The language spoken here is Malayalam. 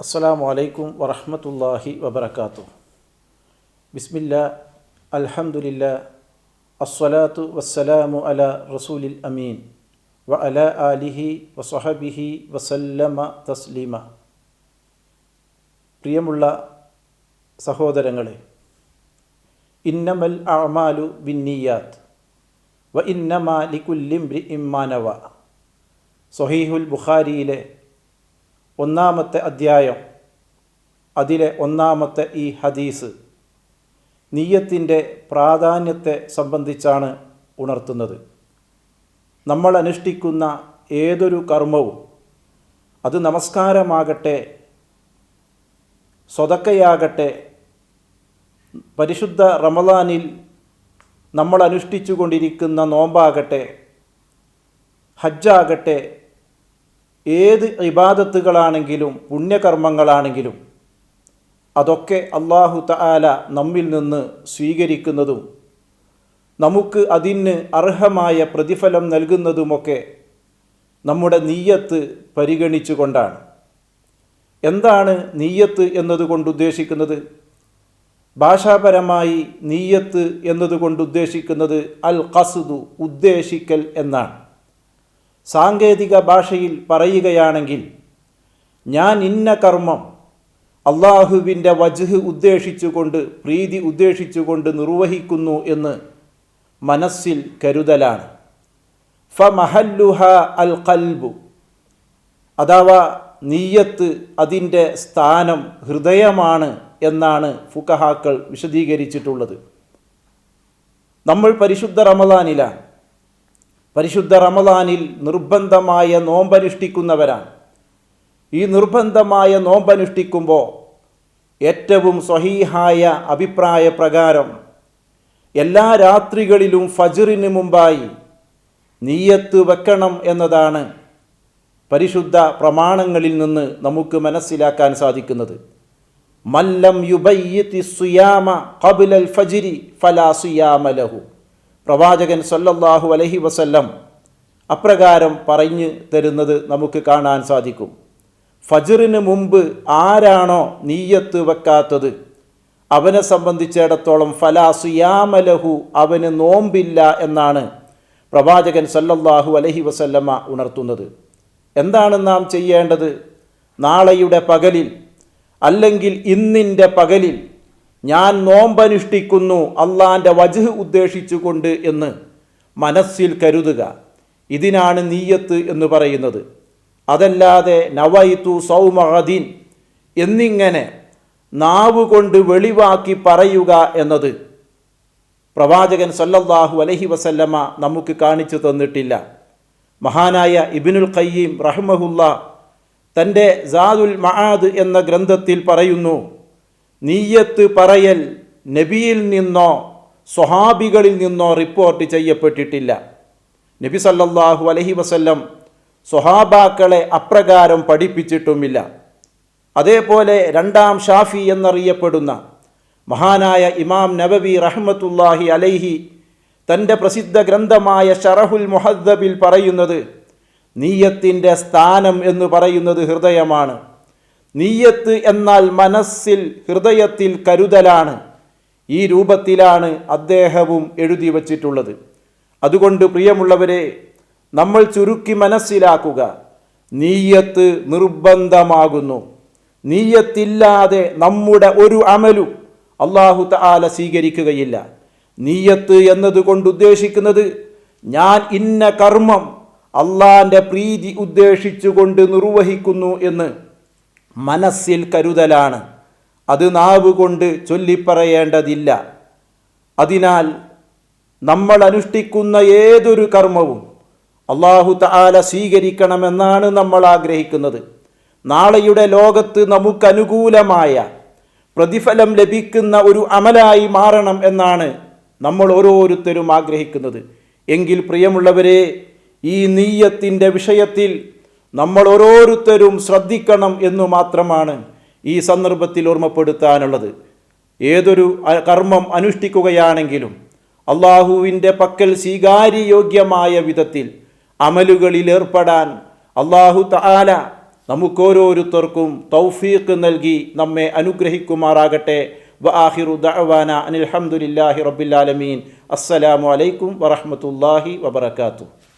അസ്സലാമു അലൈക്കും വറഹ്മത്തുള്ളാഹി വബറകാതുഹു. ബിസ്മില്ലാ, അൽഹംദുലില്ലാ, അസ്സലാത്തു വസ്സലാമു അലാ റസൂലിൽ അമീൻ വ അലാ ആലിഹി വസഹബിഹി വസല്ലമ തസ്ലീമ. പ്രിയമുള്ള സഹോദരങ്ങളെ, ഇന്നമൽ അഅ്മാലു ബിന്നിയാത്ത് വ ഇന്നമാ ലികുല്ലി ഇംറിഇൻ മാ നവ. സ്വഹീഹുൽ ബുഖാരിയിലെ 1-ാമത്തെ അധ്യായം, അതിലെ 1-ാമത്തെ ഈ ഹദീസ് നിയ്യത്തിൻ്റെ പ്രാധാന്യത്തെ സംബന്ധിച്ചാണ് ഉണർത്തുന്നത്. നമ്മൾ അനുഷ്ഠിക്കുന്ന ഏതൊരു കർമ്മവും, അത് നമസ്കാരമാകട്ടെ, സ്വതക്കയാകട്ടെ, പരിശുദ്ധ റമളാനിൽ നമ്മൾ അനുഷ്ഠിച്ചു കൊണ്ടിരിക്കുന്ന നോമ്പാകട്ടെ, ഹജ്ജാകട്ടെ, ഏത് ഇബാദത്തുകളാണെങ്കിലും പുണ്യകർമ്മങ്ങളാണെങ്കിലും അതൊക്കെ അല്ലാഹു തആല നമ്മിൽ നിന്ന് സ്വീകരിക്കുന്നതും നമുക്ക് അതിന് അർഹമായ പ്രതിഫലം നൽകുന്നതുമൊക്കെ നമ്മുടെ നിയ്യത്ത് പരിഗണിച്ചുകൊണ്ടാണ്. എന്താണ് നിയ്യത്ത് എന്നതുകൊണ്ട് ഉദ്ദേശിക്കുന്നത്? ഭാഷാപരമായി നിയ്യത്ത് എന്നതുകൊണ്ട് ഉദ്ദേശിക്കുന്നത് അൽ ഖസ്ദു, ഉദ്ദേശിക്കൽ എന്നാണ്. സാങ്കേതിക ഭാഷയിൽ പറയുകയാണെങ്കിൽ, ഞാൻ ഇന്ന കർമ്മം അള്ളാഹുവിൻ്റെ വജ്ഹ് ഉദ്ദേശിച്ചുകൊണ്ട്, പ്രീതി ഉദ്ദേശിച്ചുകൊണ്ട് നിർവഹിക്കുന്നു എന്ന് മനസ്സിൽ കരുതലാണ്. ഫമഹല്ലുഹ അൽ ഖൽബു, അഥവാ നിയ്യത്ത്, അതിൻ്റെ സ്ഥാനം ഹൃദയമാണ് എന്നാണ് ഫുഖഹാക്കൾ വിശദീകരിച്ചിട്ടുള്ളത്. നമ്മൾ പരിശുദ്ധ റമളാനിലാണ്. പരിശുദ്ധ റമളാനിൽ നിർബന്ധമായ നോമ്പനുഷ്ഠിക്കുന്നവരാണ്. ഈ നിർബന്ധമായ നോമ്പനുഷ്ഠിക്കുമ്പോൾ ഏറ്റവും സ്വഹീഹായ അഭിപ്രായ പ്രകാരം എല്ലാ രാത്രികളിലും ഫജ്റിന് മുമ്പായി നിയ്യത്ത് വെക്കണം എന്നതാണ് പരിശുദ്ധ പ്രമാണങ്ങളിൽ നിന്ന് നമുക്ക് മനസ്സിലാക്കാൻ സാധിക്കുന്നത്. മല്ലം യുബയ്യിതി സിയാമ ഖബ്ലൽ ഫജ്രി ഫലാ സിയാമ ലഹു. പ്രവാചകൻ സല്ലല്ലാഹു അലൈഹി വസല്ലം അപ്രകാരം പറഞ്ഞു തരുന്നത് നമുക്ക് കാണാൻ സാധിക്കും. ഫജ്റിന് മുമ്പ് ആരാണോ നിയ്യത്ത് വെക്കാത്തത്, അവനെ സംബന്ധിച്ചിടത്തോളം ഫലാ സിയാമ ലഹു, അവന് നോമ്പില്ല എന്നാണ് പ്രവാചകൻ സല്ലല്ലാഹു അലൈഹി വസല്ലമ ഉണർത്തുന്നത്. എന്താണ് നാം ചെയ്യേണ്ടത്? നാളെയുടെ പകലിൽ അല്ലെങ്കിൽ ഇന്നിൻ്റെ പകലിൽ ഞാൻ നോമ്പനുഷ്ഠിക്കുന്നു അള്ളാൻ്റെ വജ്ഹ് ഉദ്ദേശിച്ചുകൊണ്ട് എന്ന് മനസ്സിൽ കരുതുക. ഇതിനാണ് നിയ്യത്ത് എന്ന് പറയുന്നത്. അതല്ലാതെ നവൈതു സൗമ ഗദിൻ എന്നിങ്ങനെ നാവ് കൊണ്ട് വെളിവാക്കി പറയുക എന്നത് പ്രവാചകൻ സല്ലല്ലാഹു അലൈഹി വസല്ലമ നമുക്ക് കാണിച്ചു തന്നിട്ടില്ല. മഹാനായ ഇബ്നുൽ ഖയ്യിം റഹ്മഹുല്ലാ തൻ്റെ സാദുൽ മആദ് എന്ന ഗ്രന്ഥത്തിൽ പറയുന്നു, നിയ്യത്ത് പറയൽ നബിയിൽ നിന്നോ സ്വഹാബികളിൽ നിന്നോ റിപ്പോർട്ട് ചെയ്യപ്പെട്ടിട്ടില്ല. നബി സല്ലല്ലാഹു അലൈഹി വസല്ലം സ്വഹാബാക്കളെ അപ്രകാരം പഠിപ്പിച്ചിട്ടുമില്ല. അതേപോലെ രണ്ടാം ഷാഫി എന്നറിയപ്പെടുന്ന മഹാനായ ഇമാം നബവി റഹ്മത്തുള്ളാഹി അലൈഹി തൻ്റെ പ്രസിദ്ധ ഗ്രന്ഥമായ ശറഹുൽ മുഹദ്ദബിൽ പറയുന്നത്, നിയ്യത്തിൻ്റെ സ്ഥാനം എന്ന് പറയുന്നത് ഹൃദയമാണ്. നിയ്യത്ത് എന്നാൽ മനസ്സിൽ, ഹൃദയത്തിൽ കരുതലാണ്. ഈ രൂപത്തിലാണ് അദ്ദേഹവും എഴുതി വച്ചിട്ടുള്ളത്. അതുകൊണ്ട് പ്രിയമുള്ളവരെ, നമ്മൾ ചുരുക്കി മനസ്സിലാക്കുക, നിയ്യത്ത് നിർബന്ധമാകുന്നു. നിയ്യത്തില്ലാതെ നമ്മുടെ ഒരു അമലും അല്ലാഹു തആല സ്വീകരിക്കുകയില്ല. നിയ്യത്ത് എന്നതുകൊണ്ട് ഉദ്ദേശിക്കുന്നത്, ഞാൻ ഇന്ന കർമ്മം അള്ളാൻ്റെ പ്രീതി ഉദ്ദേശിച്ചുകൊണ്ട് നിർവഹിക്കുന്നു എന്ന് മനസ്സിൽ കരുതലാണ്. അത് നാവ് കൊണ്ട് ചൊല്ലിപ്പറയേണ്ടതില്ല. അതിനാൽ നമ്മൾ അനുഷ്ഠിക്കുന്ന ഏതൊരു കർമ്മവും അല്ലാഹു തആല സ്വീകരിക്കണമെന്നാണ് നമ്മൾ ആഗ്രഹിക്കുന്നത്. നാളെയുടെ ലോകത്ത് നമുക്ക് അനുകൂലമായ പ്രതിഫലം ലഭിക്കുന്ന ഒരു അമലായി മാറണം എന്നാണ് നമ്മൾ ഓരോരുത്തരും ആഗ്രഹിക്കുന്നത്. എങ്കിൽ പ്രിയമുള്ളവരെ, ഈ നിയ്യത്തിൻ്റെ വിഷയത്തിൽ നമ്മൾ ഓരോരുത്തരും ശ്രദ്ധിക്കണം എന്നു മാത്രമാണ് ഈ സന്ദർഭത്തിൽ ഓർമ്മപ്പെടുത്താനുള്ളത്. ഏതൊരു കർമ്മം അനുഷ്ഠിക്കുകയാണെങ്കിലും അള്ളാഹുവിൻ്റെ പക്കൽ സ്വീകാര്യയോഗ്യമായ വിധത്തിൽ അമലുകളിൽ ഏർപ്പെടാൻ അല്ലാഹു തആല നമുക്കോരോരുത്തർക്കും തൗഫീഖ് നൽകി നമ്മെ അനുഗ്രഹിക്കുമാറാകട്ടെ. വആഖിറു ദഅവാന അനിൽ ഹംദുലില്ലാഹി റബ്ബിൽ ആലമീൻ. അസ്സലാമു അലൈക്കും വറഹ്മത്തുള്ളാഹി വബറകാതുഹു.